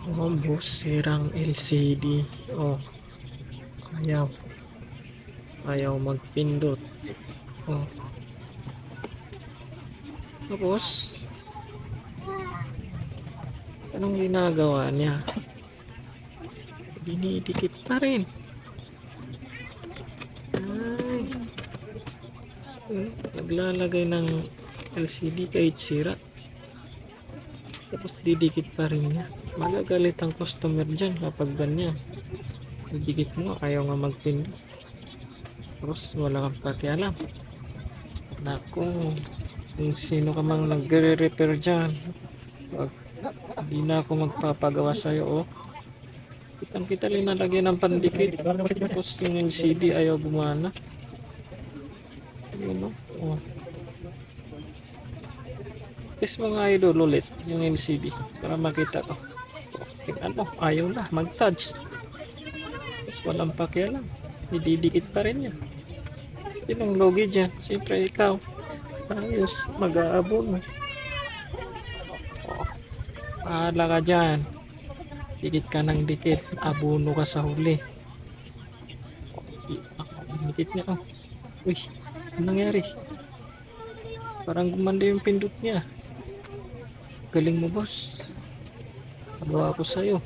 Oh, boss, sirang LCD. Oh, ayaw. Ayaw magpindot. Oh, tapos, anong ginagawa niya? Dinidikit pa rin. Ay, naglalagay ng LCD kahit sira. Tapos didikit pa rin niya. Magagalit ang customer dyan kapag ganyan. Didikit mo, ayaw nga magpindot. Tapos wala kang pakialam. Naku, kung sino ka mang nagre-repair dyan, wag, hindi na ako magpapagawa sa'yo, oh. Kitang-kita linalagyan ng pandikit. Tapos yung LCD ayaw gumana. Yun, oh. Test mga idol ulit yung LCD para makita ko. Ano, ayaw na mag-touch. Tapos walang pakialam. Ididikit pa rin yan. Sinong logi dyan? Siyempre ikaw. Ayos, mag-aabon. Oh, pahala ka dyan. Dikit ka ng dikit. Abono ka sa huli. Dikit niya, oh. Uy, anong nangyari? Parang gumanda yung pindot niya. Galing mo, boss. Magawa ko sa'yo.